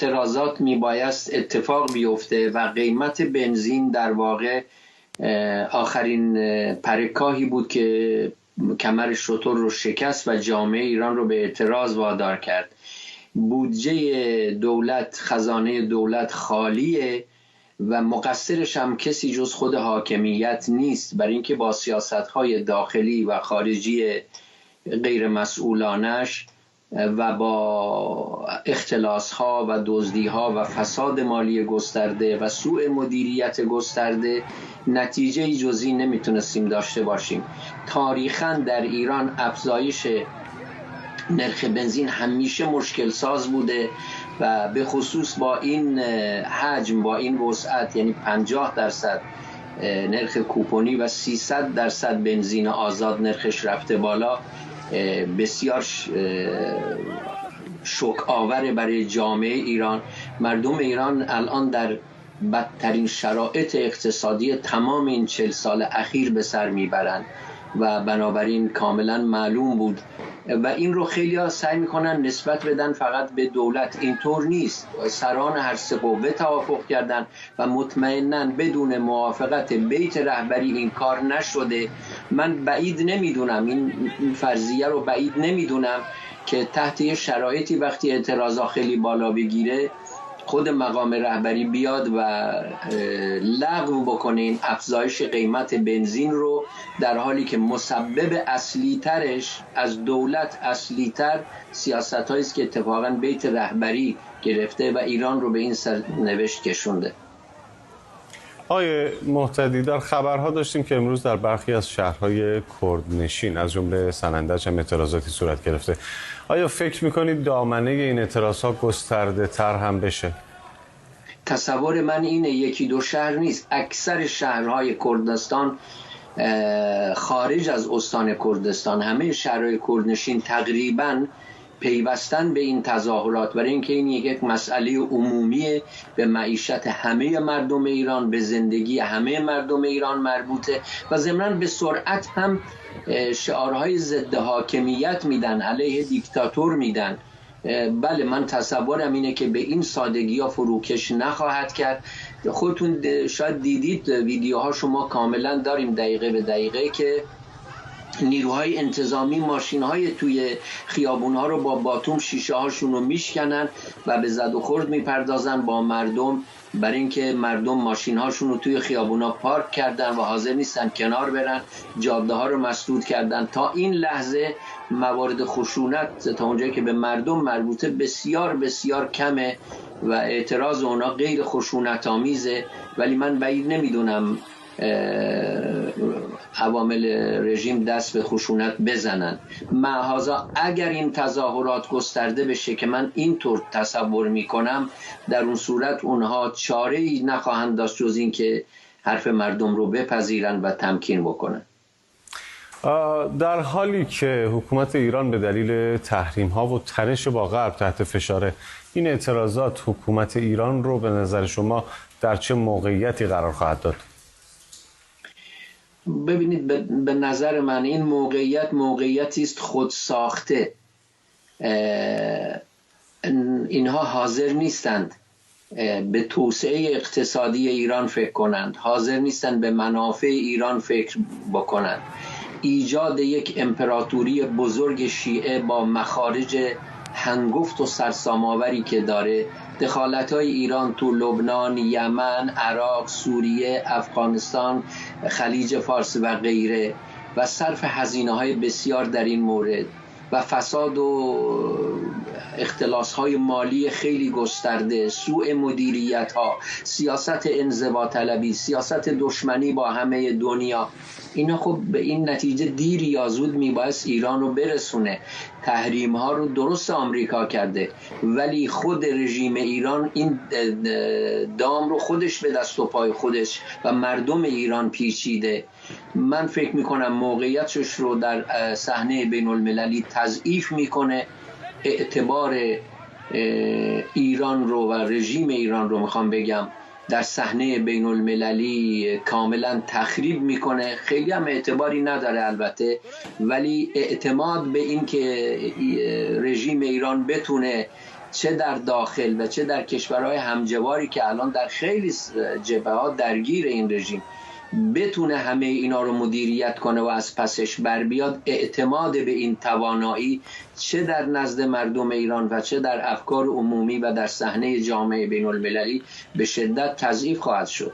اعتراضات میبایست اتفاق بیفته و قیمت بنزین در واقع آخرین پرکاهی بود که کمر شتر رو شکست و جامعه ایران رو به اعتراض وادار کرد. بودجه دولت، خزانه دولت خالیه و مقصرش هم کسی جز خود حاکمیت نیست، برای اینکه با سیاست‌های داخلی و خارجی غیر مسئولانش و با اختلاس‌ها و دزدی‌ها و فساد مالی گسترده و سوء مدیریت گسترده نتیجه جزئی نمیتونستیم داشته باشیم. تاریخاً در ایران افزایش نرخ بنزین همیشه مشکل ساز بوده و به خصوص با این حجم، با این وسعت، یعنی 50% نرخ کوپنی و 300% بنزین آزاد نرخش رفته بالا، بسیار شوک آوره برای جامعه ایران. مردم ایران الان در بدترین شرایط اقتصادی تمام این 40 سال اخیر به سر میبرند و بنابراین کاملا معلوم بود و این رو خیلی ها سعی میکنن نسبت بدن فقط به دولت. اینطور نیست. سران هر سه قوه توافق کردن و مطمئناً بدون موافقت بیت رهبری این کار نشده. من بعید نمیدونم، این فرضیه رو بعید نمیدونم که تحت یه شرایطی وقتی اعتراضا خیلی بالا بگیره خود مقام رهبری بیاد و لغو بکنه این افزایش قیمت بنزین رو، در حالی که مسبب اصلی ترش از دولت اصلی تر سیاست هاییست که اتفاقا بیت رهبری گرفته و ایران رو به این سرنوشت کشونده. آقای محتدی، در خبرها داشتیم که امروز در برخی از شهرهای کردنشین از جمله سنندج هم اعتراضاتی صورت گرفته. آیا فکر میکنید دامنه این اعتراضها گسترده تر هم بشه؟ تصور من اینه، یکی دو شهر نیست، اکثر شهرهای کردستان خارج از استان کردستان، همه شهرهای کردنشین تقریباً پیوستن به این تظاهرات، برای اینکه این یک مسئله عمومیه، به معیشت همه مردم ایران، به زندگی همه مردم ایران مربوطه و ضمناً به سرعت هم شعارهای ضد حاکمیت میدن، علیه دیکتاتور میدن. بله، من تصورم اینه که به این سادگی ها فروکش نخواهد کرد. خودتون شاید دیدید ویدیوها، شما کاملا داریم دقیقه به دقیقه که نیروهای انتظامی ماشین‌های توی خیابون‌ها رو با باتوم شیشه هاشون رو میشکنن و به زد و خورد میپردازن با مردم، برای اینکه مردم ماشین‌هاشون رو توی خیابون‌ها پارک کردن و حاضر نیستن کنار برن، جاده‌ها رو مسدود کردن. تا این لحظه موارد خشونت تا اونجایی که به مردم مربوطه بسیار بسیار کمه و اعتراض اونا غیر خشونت آمیزه، ولی من بعید نمیدونم عوامل رژیم دست به خشونت بزنن. معاذا اگر این تظاهرات گسترده بشه که من اینطور تصور میکنم، در اون صورت اونها چاره‌ای نخواهند داشت جز این که حرف مردم رو بپذیرن و تمکین بکنن. در حالی که حکومت ایران به دلیل تحریم‌ها و تنش با غرب تحت فشاره، این اعتراضات حکومت ایران رو به نظر شما در چه موقعیتی قرار خواهد داد؟ ببینید، به نظر من این موقعیتی است خود ساخته. اینها حاضر نیستند به توسعه اقتصادی ایران فکر کنند، حاضر نیستند به منافع ایران فکر بکنند. ایجاد یک امپراتوری بزرگ شیعه با مخارج هنگفت و سرسام‌آوری که داره، دخالت‌های ایران تو لبنان، یمن، عراق، سوریه، افغانستان، خلیج فارس و غیره و صرف هزینه‌های بسیار در این مورد و فساد و اختلاس‌های مالی خیلی گسترده، سوء مدیریت‌ها، سیاست انزوا طلبی، سیاست دشمنی با همه دنیا، اینا خب به این نتیجه دیر یا زود میبایست ایران رو برسونه. تحریم ها رو درست آمریکا کرده، ولی خود رژیم ایران این دام رو خودش به دست و پای خودش و مردم ایران پیچیده. من فکر میکنم موقعیتش رو در صحنه بین المللی تضعیف میکنه، اعتبار ایران رو و رژیم ایران رو میخوام بگم در صحنه بین المللی کاملا تخریب میکنه. خیلی هم اعتباری نداره البته، ولی اعتماد به این که رژیم ایران بتونه چه در داخل و چه در کشورهای همجواری که الان در خیلی جبهات درگیر این رژیم بتونه همه اینا رو مدیریت کنه و از پسش بر بیاد، اعتماد به این توانایی چه در نزد مردم ایران و چه در افکار عمومی و در صحنه جامعه بین المللی به شدت تضعیف خواهد شد.